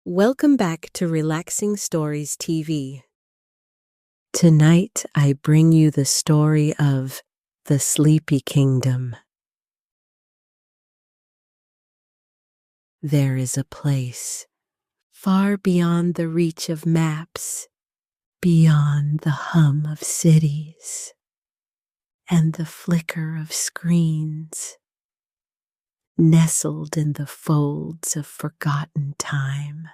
Welcome back to Relaxing Stories TV. Tonight I bring you the story of The Sleepy Kingdom. There is a place far beyond the reach of maps, beyond the hum of cities and the flicker of screens, nestled in the folds of forgotten time.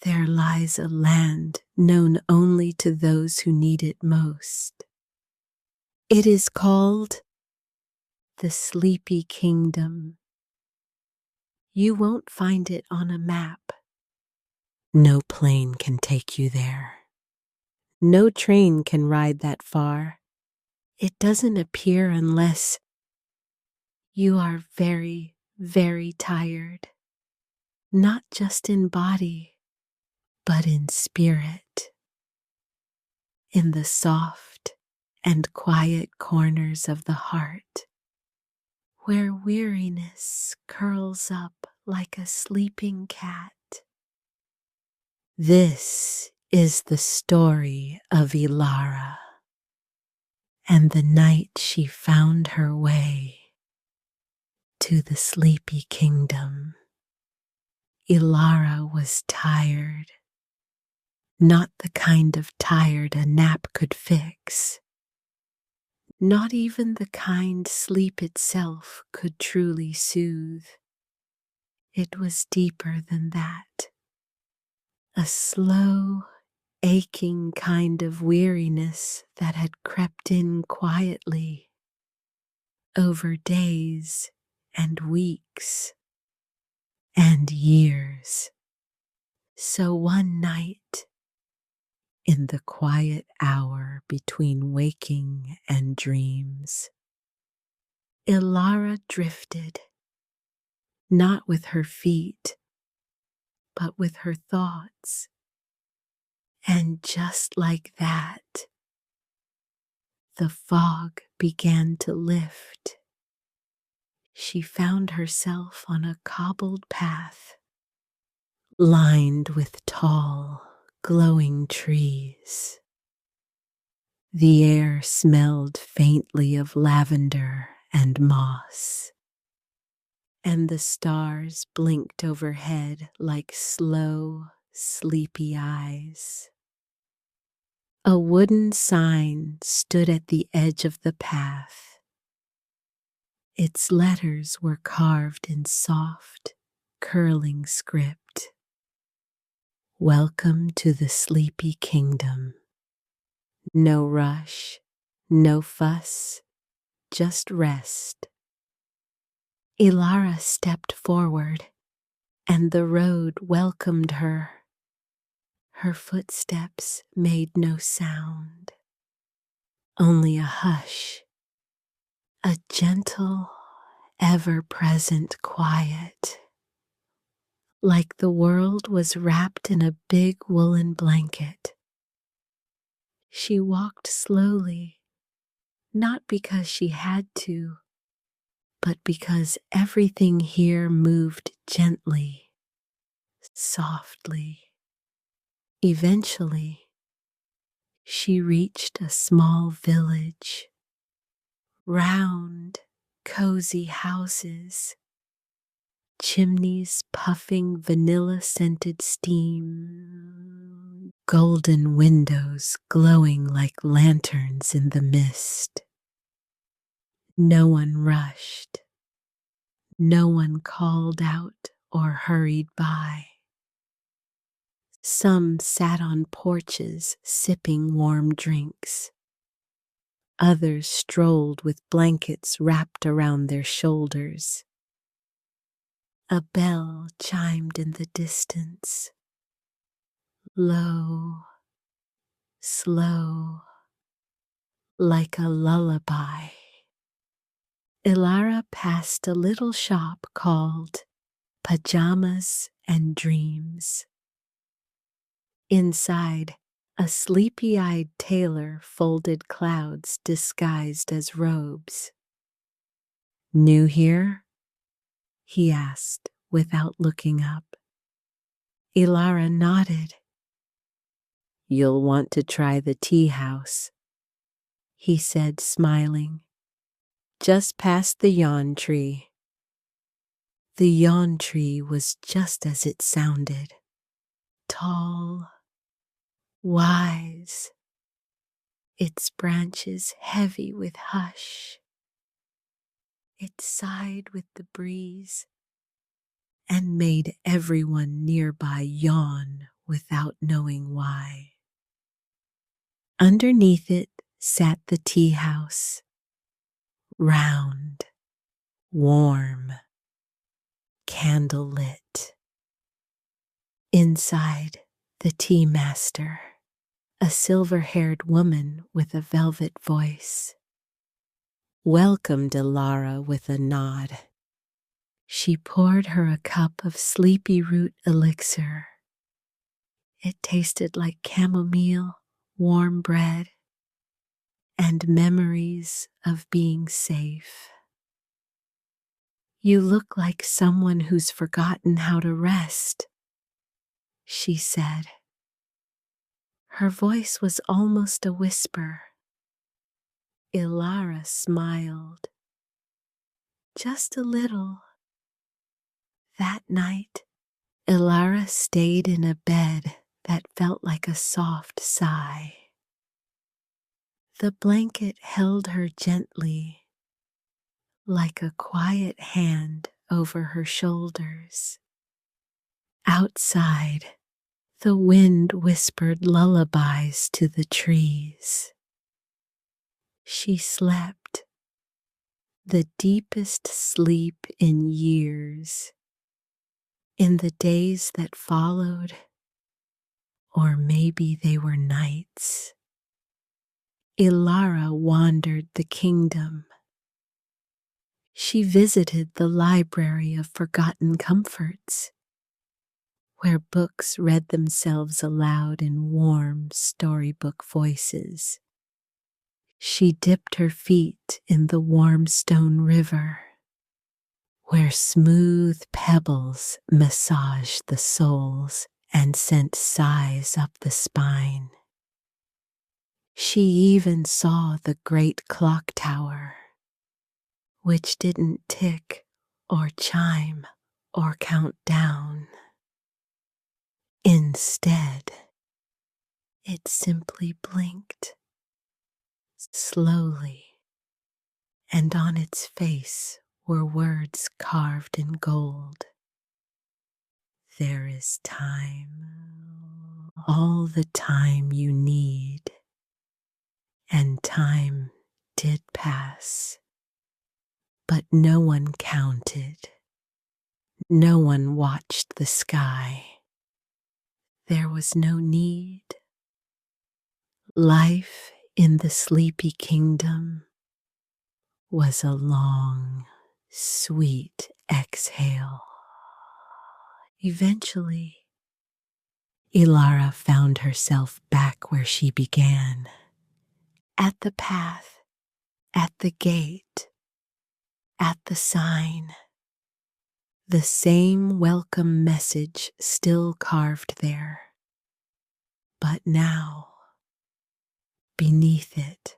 There lies a land known only to those who need it most. It is called the Sleepy Kingdom. You won't find it on a map. No plane can take you there. No train can ride that far. It doesn't appear unless you are very, very tired. Not just in body, but in spirit. In the soft and quiet corners of the heart, where weariness curls up like a sleeping cat. This is the story of Ilara and the night she found her way to the Sleepy Kingdom. Ilara was tired, not the kind of tired a nap could fix. Not even the kind sleep itself could truly soothe. It was deeper than that. A slow, aching kind of weariness that had crept in quietly over days and weeks and years. So one night, in the quiet hour between waking and dreams, Ilara drifted, not with her feet, but with her thoughts. And just like that, the fog began to lift. She found herself on a cobbled path, lined with tall, glowing trees. The air smelled faintly of lavender and moss, and the stars blinked overhead like slow, sleepy eyes. A wooden sign stood at the edge of the path. Its letters were carved in soft, curling script. Welcome to the Sleepy Kingdom. No rush, no fuss, just rest. Ilara stepped forward, and the road welcomed her. Her footsteps made no sound, only a hush, a gentle, ever-present quiet, like the world was wrapped in a big woolen blanket. She walked slowly, not because she had to, but because everything here moved gently, softly. Eventually, she reached a small village. Round, cozy houses, chimneys puffing vanilla-scented steam, golden windows glowing like lanterns in the mist. No one rushed. No one called out or hurried by. Some sat on porches sipping warm drinks. Others strolled with blankets wrapped around their shoulders. A bell chimed in the distance, low, slow, like a lullaby. Ilara passed a little shop called Pajamas and Dreams. Inside, a sleepy-eyed tailor folded clouds disguised as robes. New here? He asked without looking up. Ilara nodded. "You'll want to try the tea house," he said, smiling. "Just past the yawn tree." The yawn tree was just as it sounded. Tall, wise, its branches heavy with hush. It sighed with the breeze and made everyone nearby yawn without knowing why. Underneath it sat the tea house, round, warm, candle-lit. Inside, the tea master, a silver-haired woman with a velvet voice, welcomed Ilara with a nod. She poured her a cup of sleepy root elixir. It tasted like chamomile, warm bread, and memories of being safe. "You look like someone who's forgotten how to rest," she said. Her voice was almost a whisper. Ilara smiled. Just a little. That night, Ilara stayed in a bed that felt like a soft sigh. The blanket held her gently, like a quiet hand over her shoulders. Outside, the wind whispered lullabies to the trees. She slept, the deepest sleep in years. In the days that followed, or maybe they were nights, Ilara wandered the kingdom. She visited the library of forgotten comforts, where books read themselves aloud in warm storybook voices. She dipped her feet in the warm stone river, where smooth pebbles massaged the soles and sent sighs up the spine. She even saw the great clock tower, which didn't tick or chime or count down. Instead, it simply blinked, slowly, and on its face were words carved in gold. "There is time, all the time you need." And time did pass, but no one counted. No one watched the sky. There was no need. Life in the sleepy kingdom was a long, sweet exhale. Eventually, Ilara found herself back where she began, at the path, at the gate, at the sign. The same welcome message still carved there. But now, beneath it,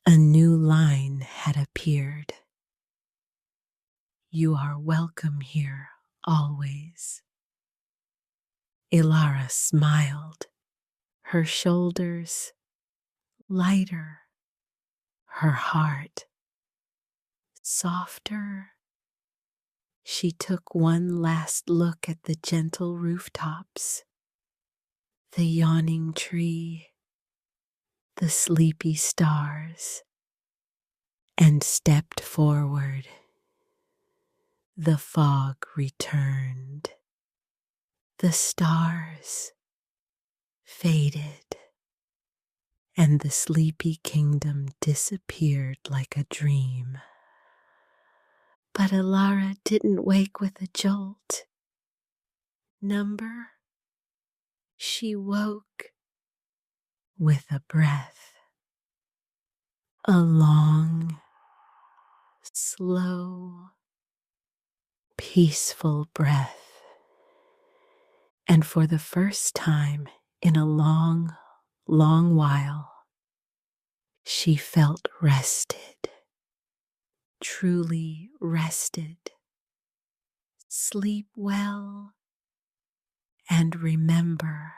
a new line had appeared. "You are welcome here always." Ilara smiled, her shoulders lighter, her heart softer. She took one last look at the gentle rooftops, the yawning tree, the sleepy stars, and stepped forward. The fog returned. The stars faded, and the sleepy kingdom disappeared like a dream. But Ilara didn't wake with a jolt. Number, she woke with a breath. A long, slow, peaceful breath. And for the first time in a long, long while, she felt rested, truly rested. Sleep well, and remember,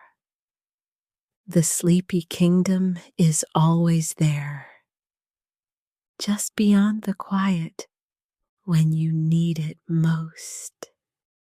the sleepy kingdom is always there, just beyond the quiet when you need it most.